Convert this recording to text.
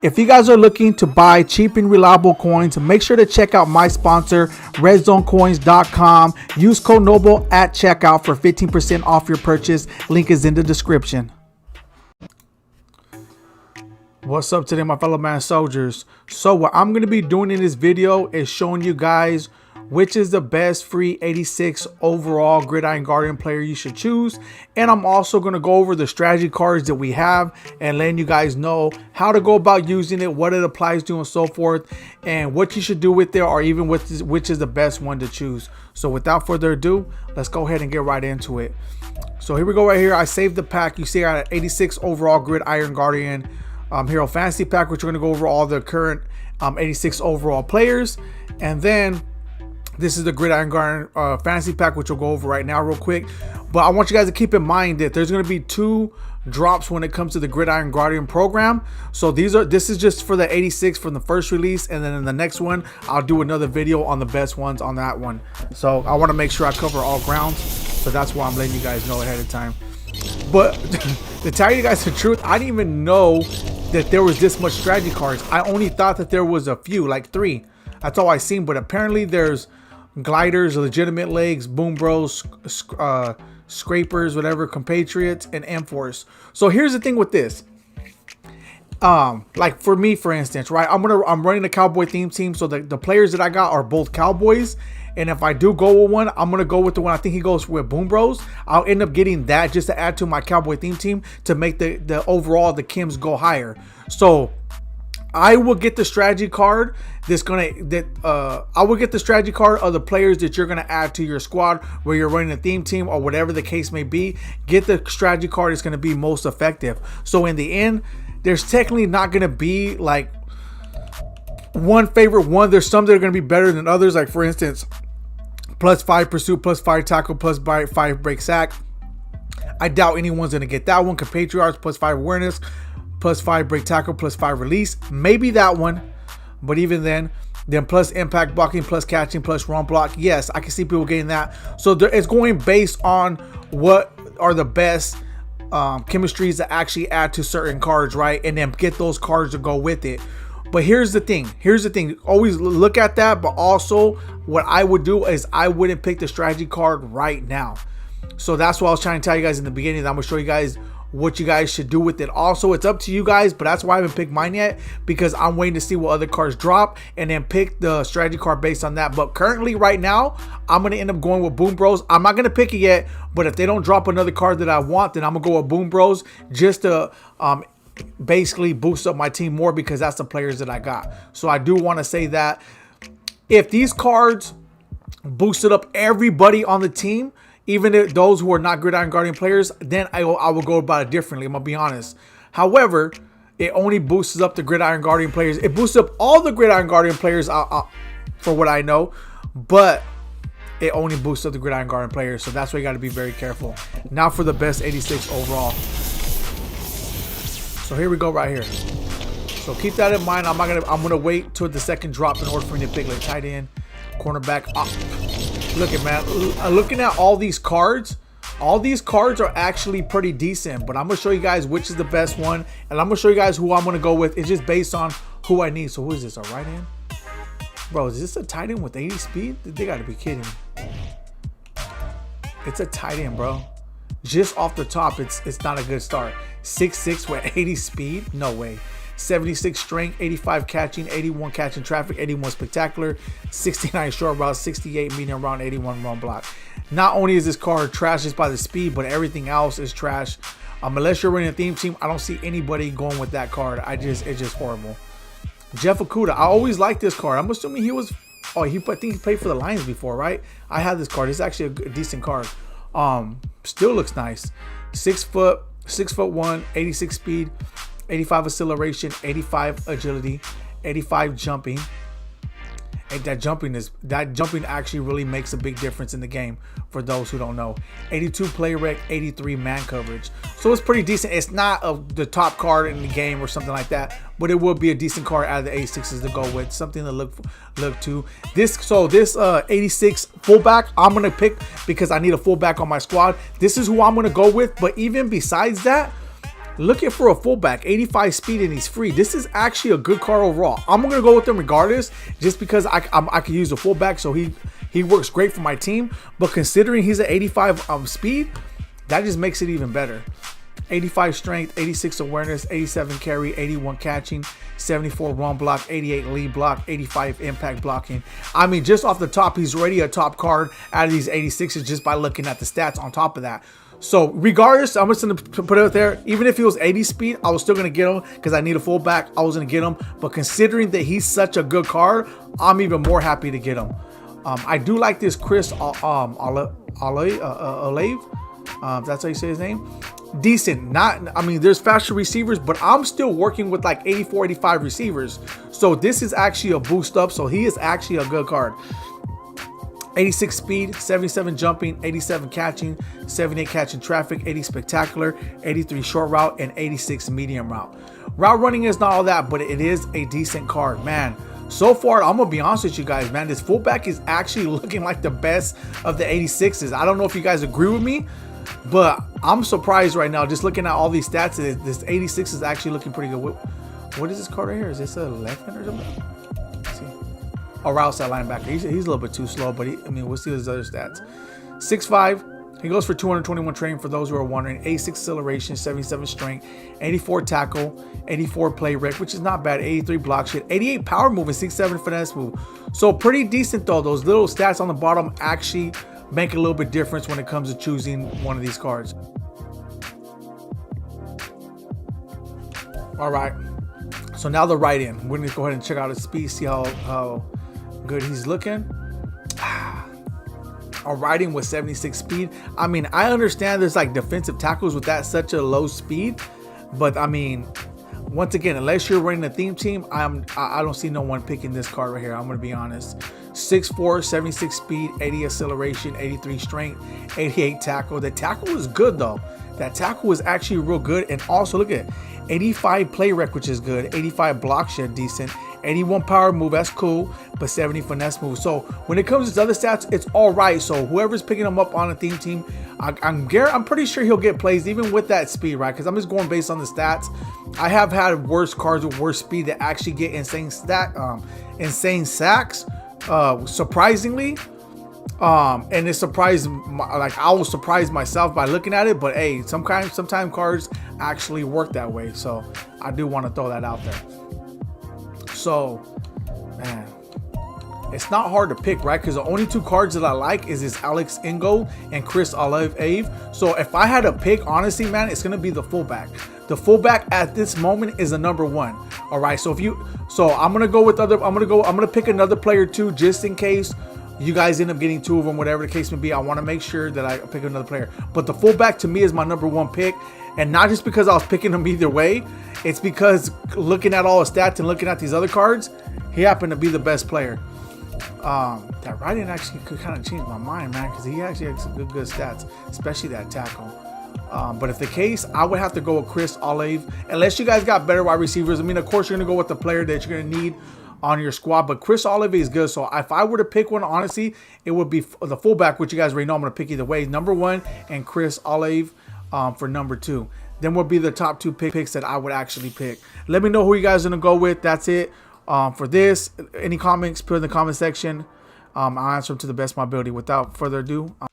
If you guys are looking to buy cheap and reliable coins, make sure to check out my sponsor, redzonecoins.com. Use code NOBLE at checkout for 15% off your purchase. Link is in the description. What's up today, my fellow man soldiers? So what I'm going to be doing in this video is showing you guys which is the best free 86 overall Gridiron Guardian player you should choose. And I'm also going to go over the strategy cards that we have and letting you guys know how to go about using it, what it applies to, and so forth, and what you should do with it, or even which is the best one to choose. So without further ado, let's go ahead and get right into it. So here we go right here. I saved the pack. You see I got an 86 overall Gridiron Guardian Hero Fantasy Pack, which we're going to go over all the current 86 overall players. And then this is the Gridiron Guardian Fantasy Pack, which we'll go over right now real quick. But I want you guys to keep in mind that there's going to be 2 drops when it comes to the Gridiron Guardian program. So this is just for the 86 from the first release, and then in the next one I'll do another video on the best ones on that one. So I want to make sure I cover all grounds, so that's why I'm letting you guys know ahead of time. But to tell you guys the truth, I didn't even know that there was this much strategy cards. I only thought that there was a few, like 3. That's all I seen. But apparently there's gliders, legitimate legs, boom bros, scrapers, whatever, compatriots, and M-Force. So here's the thing with this. Like for me, for instance, right, I'm running a cowboy theme team, so the players that I got are both cowboys. And if I do go with one, I'm gonna go with the one I think he goes with, Boom Bros. I'll end up getting that just to add to my cowboy theme team to make the overall the Kims go higher. So I will get the strategy card I will get the strategy card of the players that you're gonna add to your squad, where you're running a theme team or whatever the case may be. Get the strategy card is gonna be most effective. So in the end, there's technically not gonna be like one favorite one. There's some that are gonna be better than others. Like for instance, +5 pursuit, +5 tackle, +5 break sack. I doubt anyone's gonna get that one. Compatriots, +5 awareness, +5 break tackle, +5 release. Maybe that one, but even then plus impact blocking, plus catching, plus run block. Yes, I can see people getting that. So it's going based on what are the best chemistries that actually add to certain cards, right? And then get those cards to go with it. But here's the thing. Always look at that. But also what I would do is I wouldn't pick the strategy card right now. So that's what I was trying to tell you guys in the beginning. I'm going to show you guys what you guys should do with it. Also, it's up to you guys, but that's why I haven't picked mine yet, because I'm waiting to see what other cards drop and then pick the strategy card based on that. But currently right now, I'm going to end up going with Boom Bros. I'm not going to pick it yet, but if they don't drop another card that I want, then I'm going to go with Boom Bros just to basically boost up my team more, because that's the players that I got. So I do want to say that if these cards boosted up everybody on the team, even if those who are not Gridiron Guardian players, then I will go about it differently. I'm gonna be honest. However, it only boosts up the Gridiron Guardian players. It boosts up all the Gridiron Guardian players for what I know, but it only boosts up the Gridiron Guardian players. So that's why you got to be very careful. Now for the best 86 overall. So here we go right here. So keep that in mind. I'm gonna wait till the second drop in order for me to pick like tight end, cornerback. Look at, man, looking at all these cards are actually pretty decent, but I'm gonna show you guys which is the best one, and I'm gonna show you guys who I'm gonna go with. It's just based on who I need. So who is this, a right end? Bro, is this a tight end with 80 speed? They gotta be kidding me. It's a tight end, bro. Just off the top, it's not a good start. 6'6" with 80 speed? No way. 76 strength, 85 catching, 81 catching traffic, 81 spectacular, 69 short route, 68 medium route, 81 run block. Not only is this card trash just by the speed, but everything else is trash. Unless you're running a theme team, I don't see anybody going with that card. It's just horrible. Jeff Okuda, I always liked this card. I'm assuming he was, I think he played for the Lions before, right? I had this card. It's actually a decent card. Still looks nice. 6'1", 86 speed, 85 acceleration, 85 agility, 85 jumping. And that jumping actually really makes a big difference in the game for those who don't know. 82 play rec, 83 man coverage. So it's pretty decent. It's not the top card in the game or something like that, but it will be a decent card out of the 86s to go with. Something to look to. This 86 fullback I'm gonna pick because I need a fullback on my squad. This is who I'm gonna go with. But even besides that, Looking for a fullback, 85 speed, and he's free. This is actually a good card overall. I'm gonna go with him regardless, just because I could use a fullback, so he works great for my team. But considering he's at 85 speed, that just makes it even better. 85 strength, 86 awareness, 87 carry, 81 catching, 74 run block, 88 lead block, 85 impact blocking. I mean, just off the top, he's already a top card out of these 86s just by looking at the stats on top of that. So regardless, I'm just going to put it out there. Even if he was 80 speed, I was still going to get him because I need a fullback. I was going to get him. But considering that he's such a good card, I'm even more happy to get him. I do like this Chris Olave. That's how you say his name. Decent. I mean, there's faster receivers, but I'm still working with like 84, 85 receivers. So this is actually a boost up. So he is actually a good card. 86 speed, 77 jumping, 87 catching, 78 catching traffic, 80 spectacular, 83 short route, and 86 medium route. Route running is not all that, but it is a decent card, man. So far, I'm gonna be honest with you guys, man. This fullback is actually looking like the best of the 86s. I don't know if you guys agree with me, but I'm surprised right now. Just looking at all these stats, this 86 is actually looking pretty good. What is this card right here? Is this a left hand or something? Let's see. Oh, route side linebacker. He's a little bit too slow, but I mean, we'll see his other stats. 6'5". He goes for 221 training for those who are wondering. 86 acceleration, 77 strength, 84 tackle, 84 play rec, which is not bad. 83 block shit, 88 power move, and 67 finesse move. So pretty decent though. Those little stats on the bottom actually make a little bit difference when it comes to choosing one of these cards. All right. So now the right end. We're gonna go ahead and check out his speed, see how good he's looking. A riding with 76 speed. I mean, I understand there's like defensive tackles with that such a low speed, but I mean, once again, unless you're running a theme team, I don't see no one picking this card right here. I'm gonna be honest. 6'4", 76 speed, 80 acceleration, 83 strength, 88 tackle. The tackle is good though. That tackle is actually real good, and also look at it. 85 play rec, which is good. 85 block shed, decent. 81 power move, that's cool, but 70 finesse move. So when it comes to other stats, it's all right. So whoever's picking him up on a theme team, I'm pretty sure he'll get plays even with that speed, right? Because I'm just going based on the stats. I have had worse cards with worse speed that actually get insane sacks, surprisingly. And it surprised, like I was surprised myself by looking at it, but hey, sometimes cards actually work that way. So I do want to throw that out there. So, man, it's not hard to pick, right? Because the only two cards that I like is this Alex Ingold and Chris Olave. So if I had to pick, honestly, man, it's gonna be the fullback. The fullback at this moment is the number one. All right. So I'm gonna go with I'm gonna pick another player too, just in case you guys end up getting two of them, whatever the case may be. I want to make sure that I pick another player. But the fullback to me is my number one pick. And not just because I was picking him either way. It's because looking at all his stats and looking at these other cards, he happened to be the best player. That right end actually could kind of change my mind, man, because he actually has some good stats, especially that tackle. But if the case, I would have to go with Chris Olave. Unless you guys got better wide receivers. I mean, of course, you're going to go with the player that you're going to need on your squad, but Chris Olave is good. So if I were to pick one, honestly, it would be the fullback, which you guys already know I'm going to pick either way. Number one, and Chris Olave for number two. Then would be the top two picks that I would actually pick. Let me know who you guys are going to go with. That's it for this. Any comments, put in the comment section. I'll answer them to the best of my ability. Without further ado,